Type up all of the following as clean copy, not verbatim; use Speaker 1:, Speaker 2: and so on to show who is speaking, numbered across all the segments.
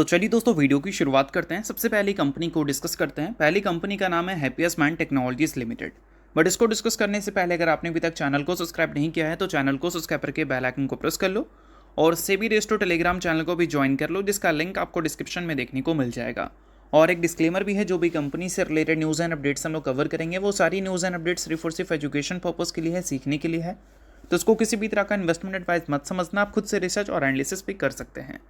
Speaker 1: तो चलिए दोस्तों वीडियो की शुरुआत करते हैं। सबसे पहली कंपनी को डिस्कस करते हैं। पहली कंपनी का नाम है happiest mind technologies limited. But इसको डिस्कस करने से पहले अगर आपने अभी तक चैनल को सब्सक्राइब नहीं किया है तो चैनल को सब्सक्राइब करके बेल आइकन को प्रेस कर लो और सेबी रेस्टो टेलीग्राम चैनल को भी ज्वाइन कर लो, जिसका लिंक आपको डिस्क्रिप्शन में देखने को मिल जाएगा। और एक डिस्क्लेमर भी है, जो भी कंपनी से रिलेटेड न्यूज़ एंड अपडेट्स हम लोग कवर करेंगे वो सारी न्यूज़ एंड अपडेट्स सिर्फ और सिर्फ एजुकेशन पर्पज़ के लिए है, सीखने के लिए है। तो इसको किसी भी तरह का इन्वेस्टमेंट एडवाइस मत समझना, आप खुद से रिसर्च और एनालिसिस भी कर सकते हैं।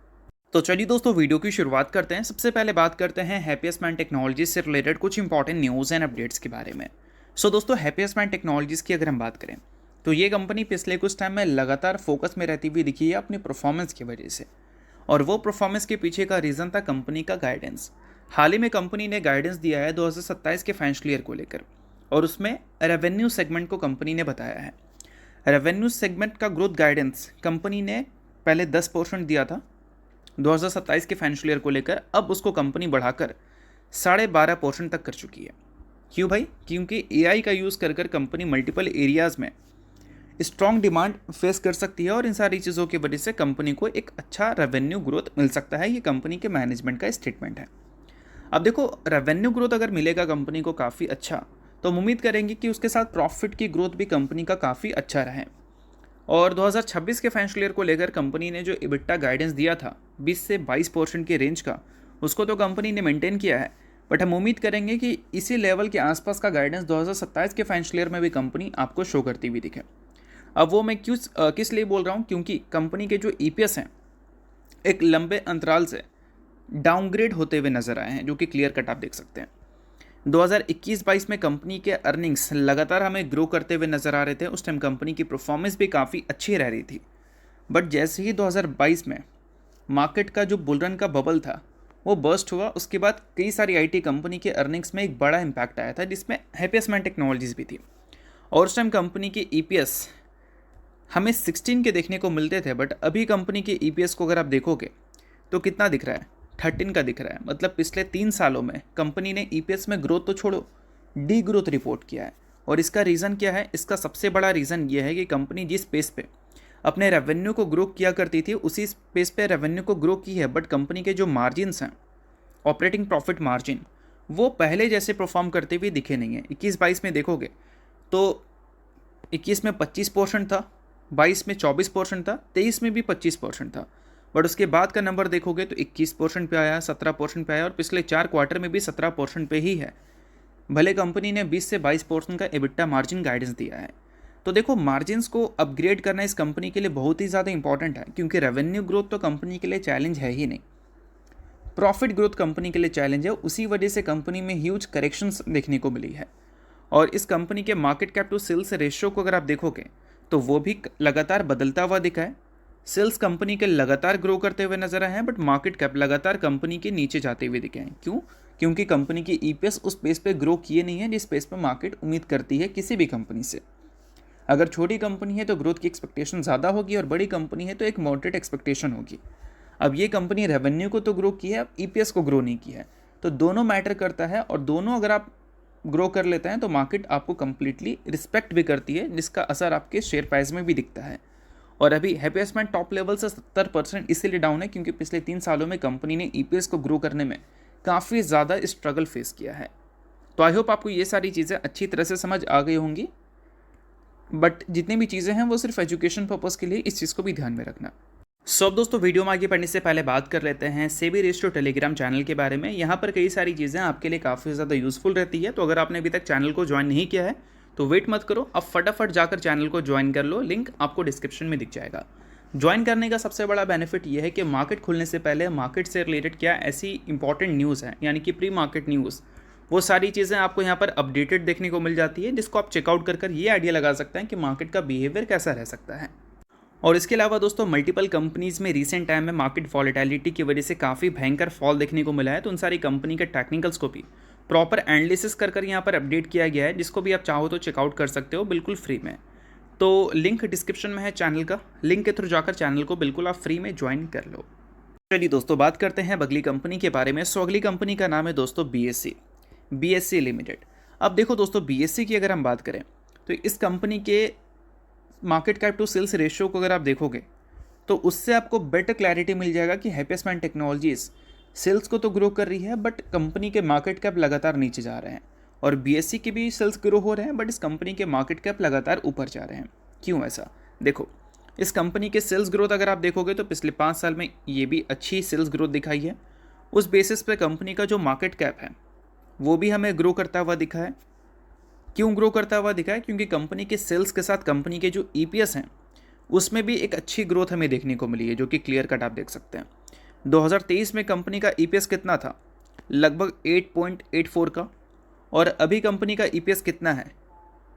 Speaker 1: तो चलिए दोस्तों वीडियो की शुरुआत करते हैं। सबसे पहले बात करते हैं हैप्पीएस्ट माइंड टेक्नोलॉजीज से रिलेटेड कुछ इंपॉर्टेंट न्यूज़ एंड अपडेट्स के बारे में। दोस्तों हैप्पीएस्ट माइंड टेक्नोलॉजीज की अगर हम बात करें तो ये कंपनी पिछले कुछ टाइम में लगातार फोकस में रहती हुई दिखी है अपनी परफॉर्मेंस की वजह से। और वो परफॉर्मेंस के पीछे का रीज़न था कंपनी का गाइडेंस। हाल ही में कंपनी ने गाइडेंस दिया है 2027 के फाइनेंशियल ईयर को लेकर, और उसमें रेवेन्यू सेगमेंट को कंपनी ने बताया है। रेवेन्यू सेगमेंट का ग्रोथ गाइडेंस कंपनी ने पहले 10% दिया था 2027 के फाइनेंशियल ईयर को लेकर, अब उसको कंपनी बढ़ाकर 12.5% तक कर चुकी है। क्यों भाई? क्योंकि एआई का यूज़ कर कंपनी मल्टीपल एरियाज़ में स्ट्रॉन्ग डिमांड फेस कर सकती है और इन सारी चीज़ों की वजह से कंपनी को एक अच्छा रेवेन्यू ग्रोथ मिल सकता है। ये कंपनी के मैनेजमेंट का स्टेटमेंट है। अब देखो, रेवेन्यू ग्रोथ अगर मिलेगा कंपनी को काफ़ी अच्छा, तो हम उम्मीद करेंगे कि उसके साथ प्रॉफिट की ग्रोथ भी कंपनी का काफ़ी अच्छा रहे। और 2026 के फाइनेंशियल ईयर को लेकर कंपनी ने जो इबिट्टा गाइडेंस दिया था 20 से 22% के रेंज का, उसको तो कंपनी ने मेंटेन किया है। बट हम उम्मीद करेंगे कि इसी लेवल के आसपास का गाइडेंस 2027 के फाइनेंशियल ईयर में भी कंपनी आपको शो करती हुई दिखे। अब वो मैं किस लिए बोल रहा हूँ, क्योंकि कंपनी के जो ईपीएस हैं एक लंबे अंतराल से डाउनग्रेड होते हुए नजर आए हैं, जो कि क्लियर कट आप देख सकते हैं। 2021-22 में कंपनी के अर्निंग्स लगातार हमें ग्रो करते हुए नजर आ रहे थे। उस टाइम कंपनी की परफॉर्मेंस भी काफ़ी अच्छी रह रही थी। बट जैसे ही 2022 में मार्केट का जो बुलरन का बबल था वो बर्स्ट हुआ, उसके बाद कई सारी आईटी कंपनी के अर्निंग्स में एक बड़ा इम्पैक्ट आया था, जिसमें हैप्पीएस्ट माइंड टेक्नोलॉजीज भी थी। और उस टाइम कंपनी के ईपीएस हमें 16 के देखने को मिलते थे, बट अभी कंपनी के ईपीएस को अगर आप देखोगे तो कितना दिख रहा है? 13 का दिख रहा है। मतलब पिछले 3 सालों में कंपनी ने ईपीएस में ग्रोथ तो छोड़ो, डी ग्रोथ रिपोर्ट किया है। और इसका रीज़न क्या है? इसका सबसे बड़ा रीज़न ये है कि कंपनी जिस स्पेस पे अपने रेवेन्यू को ग्रो किया करती थी उसी स्पेस पे रेवेन्यू को ग्रो की है, बट कंपनी के जो मार्जिन्स हैं, ऑपरेटिंग प्रॉफिट मार्जिन, वो पहले जैसे परफॉर्म करते हुए दिखे नहीं है। 21-22 में देखोगे तो 21 में 25% था, 22 में 24% था, 23 में भी 25% था। बट उसके बाद का नंबर देखोगे तो 21% पे आया, 17% पे आया, और पिछले 4 क्वार्टर में भी 17% पे ही है। भले कंपनी ने 20 से 22% का एबिट्टा मार्जिन गाइडेंस दिया है। तो देखो, मार्जिन्स को अपग्रेड करना इस कंपनी के लिए बहुत ही ज़्यादा इंपॉर्टेंट है, क्योंकि रेवेन्यू ग्रोथ तो कंपनी के लिए चैलेंज है ही नहीं, प्रॉफिट ग्रोथ कंपनी के लिए चैलेंज है। उसी वजह से कंपनी में ह्यूज करेक्शंस देखने को मिली है। और इस कंपनी के market cap to sales ratio को अगर आप देखोगे तो वो भी लगातार बदलता हुआ दिखा है। सेल्स कंपनी के लगातार ग्रो करते हुए नजर आए हैं, बट मार्केट कैप लगातार कंपनी के नीचे जाते हुए दिखे हैं। क्यों? क्योंकि कंपनी की ईपीएस उस पेस पे ग्रो किए नहीं है जिस पेस पे मार्केट उम्मीद करती है किसी भी कंपनी से। अगर छोटी कंपनी है तो ग्रोथ की एक्सपेक्टेशन ज़्यादा होगी, और बड़ी कंपनी है तो एक मॉडरेट एक्सपेक्टेशन होगी। अब ये कंपनी रेवेन्यू को तो ग्रो की है, अब ईपीएस को ग्रो नहीं किया है। तो दोनों मैटर करता है, और दोनों अगर आप ग्रो कर लेते हैं तो मार्केट आपको कंप्लीटली रिस्पेक्ट भी करती है, जिसका असर आपके शेयर प्राइस में भी दिखता है। और अभी हैप्पीएस्ट माइंड टॉप लेवल से 70% इसीलिए डाउन है क्योंकि पिछले 3 सालों में कंपनी ने ईपीएस को ग्रो करने में काफ़ी ज़्यादा स्ट्रगल फेस किया है। तो आई होप आपको ये सारी चीज़ें अच्छी तरह से समझ आ गई होंगी। बट जितनी भी चीज़ें हैं वो सिर्फ एजुकेशन पर्पज़ के लिए, इस चीज़ को भी ध्यान में रखना। अब दोस्तों वीडियो में आगे बढ़ने से पहले बात कर लेते हैं सेबी रेस्टो टेलीग्राम चैनल के बारे में। यहाँ पर कई सारी चीज़ें आपके लिए काफ़ी ज़्यादा यूज़फुल रहती है। तो अगर आपने अभी तक चैनल को ज्वाइन नहीं किया है तो वेट मत करो, अब फटाफट जाकर चैनल को ज्वाइन कर लो, लिंक आपको डिस्क्रिप्शन में दिख जाएगा। ज्वाइन करने का सबसे बड़ा बेनिफिट यह है कि मार्केट खुलने से पहले मार्केट से रिलेटेड क्या ऐसी इंपॉर्टेंट न्यूज़ है, यानी कि प्री मार्केट न्यूज़, वो सारी चीज़ें आपको यहाँ पर अपडेटेड देखने को मिल जाती है, जिसको आप चेकआउट कर ये आइडिया लगा सकते हैं कि मार्केट का बिहेवियर कैसा रह सकता है। और इसके अलावा दोस्तों मल्टीपल कंपनीज़ में रिसेंट टाइम में मार्केट वॉलेटिलिटी की वजह से काफ़ी भयंकर फॉल देखने को मिला है। तो उन सारी कंपनी के टेक्निकल्स को भी प्रॉपर एनालिसिस कर यहाँ पर अपडेट किया गया है, जिसको भी आप चाहो तो चेकआउट कर सकते हो बिल्कुल फ्री में। तो लिंक डिस्क्रिप्शन में है चैनल का, लिंक के थ्रू जाकर चैनल को बिल्कुल आप फ्री में ज्वाइन कर लो। चलिए दोस्तों बात करते हैं अगली कंपनी के बारे में। अगली कंपनी का नाम है दोस्तों बीएससी लिमिटेड। अब देखो दोस्तों, बीएससी की अगर हम बात करें तो इस कंपनी के market cap to sales ratio को अगर आप देखोगे तो उससे आपको बेटर क्लैरिटी मिल जाएगा कि हैप्पीएस्ट माइंड टेक्नोलॉजीज सेल्स को तो ग्रो कर रही है बट कंपनी के मार्केट कैप लगातार नीचे जा रहे हैं, और बीएससी के भी सेल्स ग्रो हो रहे हैं बट इस कंपनी के मार्केट कैप लगातार ऊपर जा रहे हैं। क्यों ऐसा? देखो, इस कंपनी के सेल्स ग्रोथ अगर आप देखोगे तो पिछले 5 साल में ये भी अच्छी सेल्स ग्रोथ दिखाई है। उस बेसिस पे कंपनी का जो मार्केट कैप है वो भी हमें ग्रो करता हुआ दिखा है। क्यों ग्रो करता हुआ दिखा है? क्योंकि कंपनी के सेल्स के साथ कंपनी के जो ईपीएस हैं उसमें भी एक अच्छी ग्रोथ हमें देखने को मिली है, जो कि क्लियर कट आप देख सकते हैं। 2023 में कंपनी का ईपीएस कितना था? लगभग 8.84 का, और अभी कंपनी का ईपीएस कितना है?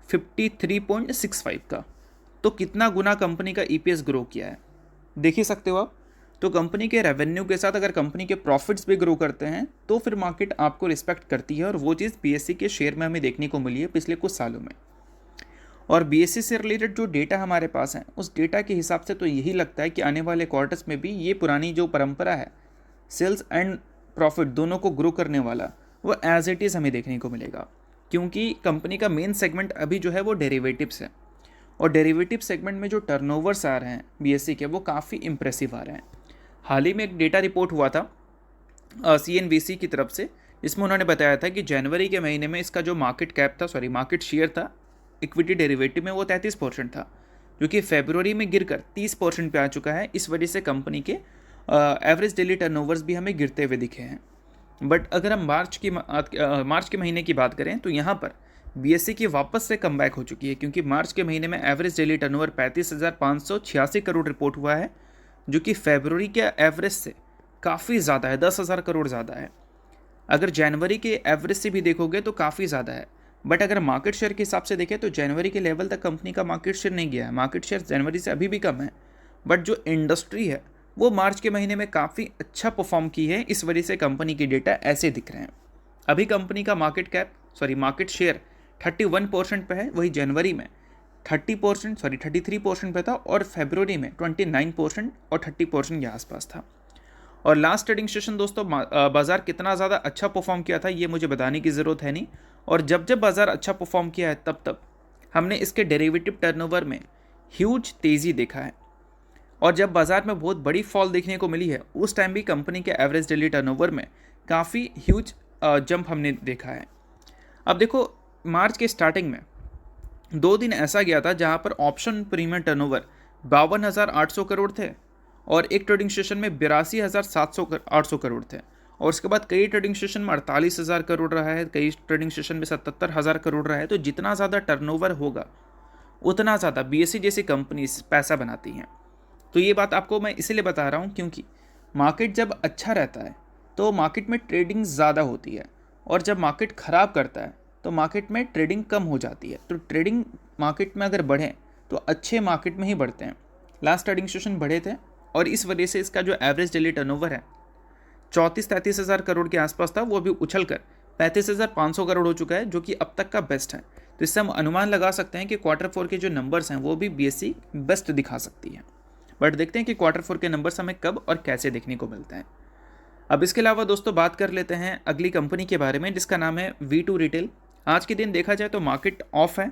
Speaker 1: 53.65 का। तो कितना गुना कंपनी का ईपीएस ग्रो किया है, देख ही सकते हो आप। तो कंपनी के रेवेन्यू के साथ अगर कंपनी के प्रॉफिट्स भी ग्रो करते हैं तो फिर मार्केट आपको रिस्पेक्ट करती है, और वो चीज़ बीएससी के शेयर में हमें देखने को मिली है पिछले कुछ सालों में। और बीएससी से रिलेटेड जो डेटा हमारे पास है उस डेटा के हिसाब से तो यही लगता है कि आने वाले क्वार्टर्स में भी ये पुरानी जो परंपरा है सेल्स एंड प्रॉफिट दोनों को ग्रो करने वाला, वो एज इट इज़ हमें देखने को मिलेगा। क्योंकि कंपनी का मेन सेगमेंट अभी जो है वो डेरिवेटिव्स है, और डेरिवेटिव सेगमेंट में जो टर्नओवर्स आ रहे हैं बीएससी के वो काफ़ी इंप्रेसिव आ रहे हैं। हाल ही में एक डेटा रिपोर्ट हुआ था सीएनबीसी की तरफ से, जिसमें उन्होंने बताया था कि जनवरी के महीने में इसका जो मार्केट शेयर था इक्विटी डेरिवेटिव में वो 33% था, जो कि फरवरी में गिरकर 30% पे आ चुका है। इस वजह से कंपनी के एवरेज डेली टर्नओवर्स भी हमें गिरते हुए दिखे हैं। बट अगर हम मार्च के महीने की बात करें तो यहाँ पर बीएससी की वापस से कमबैक हो चुकी है, क्योंकि मार्च के महीने में average daily turnover 35,586 crore report हुआ है, जो कि फरवरी के एवरेज से काफ़ी ज़्यादा है, 10,000 करोड़ ज़्यादा है। अगर जनवरी के एवरेज से भी देखोगे तो काफ़ी ज़्यादा है। बट अगर मार्केट शेयर के हिसाब से देखें तो जनवरी के लेवल तक कंपनी का मार्केट शेयर नहीं गया है, मार्केट शेयर जनवरी से अभी भी कम है। बट जो इंडस्ट्री है वो मार्च के महीने में काफ़ी अच्छा परफॉर्म की है, इस वजह से कंपनी की डेटा ऐसे दिख रहे हैं। अभी कंपनी का मार्केट शेयर 31% पे है, वही जनवरी में 33% पे था, और फरवरी में 29% और 30% के आसपास था। और लास्ट ट्रेडिंग सेशन दोस्तों बाज़ार कितना ज़्यादा अच्छा परफॉर्म किया था ये मुझे बताने की ज़रूरत है नहीं, और जब बाज़ार अच्छा परफॉर्म किया है तब हमने इसके डेरिवेटिव टर्नओवर में ह्यूज तेज़ी देखा है, और जब बाज़ार में बहुत बड़ी फॉल देखने को मिली है उस टाइम भी कंपनी के एवरेज डेली टर्नओवर में काफ़ी ह्यूज जंप हमने देखा है। अब देखो, मार्च के स्टार्टिंग में 2 दिन ऐसा गया था जहां पर ऑप्शन प्रीमियम टर्नओवर 52,800 करोड़ थे, और एक ट्रेडिंग सेशन में 82,800 करोड़ थे, और उसके बाद कई ट्रेडिंग सेशन में 48,000 करोड़ रहा है, कई ट्रेडिंग सेशन में 77,000 करोड़ रहा है। तो जितना ज़्यादा टर्नओवर होगा उतना ज़्यादा बीएससी जैसी कंपनी पैसा बनाती हैं। तो ये बात आपको मैं इसीलिए बता रहा हूँ क्योंकि मार्केट जब अच्छा रहता है तो मार्केट में ट्रेडिंग ज़्यादा होती है, और जब मार्केट ख़राब करता है तो मार्केट में ट्रेडिंग कम हो जाती है। तो ट्रेडिंग मार्केट में अगर बढ़े तो अच्छे मार्केट में ही बढ़ते हैं। लास्ट ट्रेडिंग सेशन बढ़े थे, और इस वजह से इसका जो एवरेज डेली टर्नओवर है 34-33 हज़ार करोड़ के आसपास था, वो अभी उछल कर 35,500 करोड़ हो चुका है, जो कि अब तक का बेस्ट है। तो इससे हम अनुमान लगा सकते हैं कि Q4 के जो नंबर्स हैं वो भी बीएससी बेस्ट दिखा सकती है। बट देखते हैं कि Q4 के नंबर्स हमें कब और कैसे देखने को मिलते हैं। अब इसके अलावा दोस्तों बात कर लेते हैं अगली कंपनी के बारे में, जिसका नाम है V2 रिटेल। आज के दिन देखा जाए तो मार्केट ऑफ है,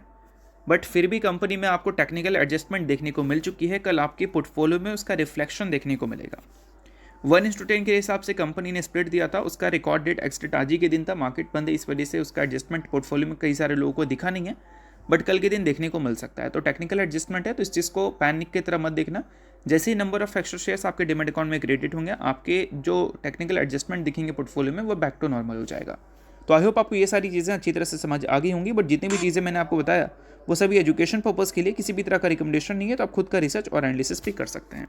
Speaker 1: बट फिर भी कंपनी में आपको टेक्निकल एडजस्टमेंट देखने को मिल चुकी है। कल आपके पोर्टफोलियो में उसका रिफ्लेक्शन देखने को मिलेगा। 1:10 के हिसाब से कंपनी ने स्प्लिट दिया था, उसका रिकॉर्ड डेट एक्सटेट आज ही के दिन था, मार्केट बंद है, इस वजह से उसका एडजस्टमेंट पोर्टफोलियो में कई सारे लोगों को दिखा नहीं है, बट कल के दिन देखने को मिल सकता है। तो टेक्निकल एडजस्टमेंट है, तो इस चीज़ को पैनिक की तरह मत देखना। जैसे ही नंबर ऑफ एक्स्ट्रा शेयर्स आपके डिमेट अकाउंट में क्रेडिट होंगे, आपके जो टेक्निकल एडजस्टमेंट दिखेंगे पोर्टफोलियो में वो बैक टू नॉर्मल हो जाएगा। तो आई होप आपको ये सारी चीज़ें अच्छी तरह से समझ आ गई होंगी। बट जितनी भी चीज़ें मैंने आपको बताया वो सभी एजुकेशन पर्पज़ के लिए, किसी भी तरह का रिकमेंडेशन नहीं है, तो आप खुद का रिसर्च और एनालिसिस भी कर सकते हैं।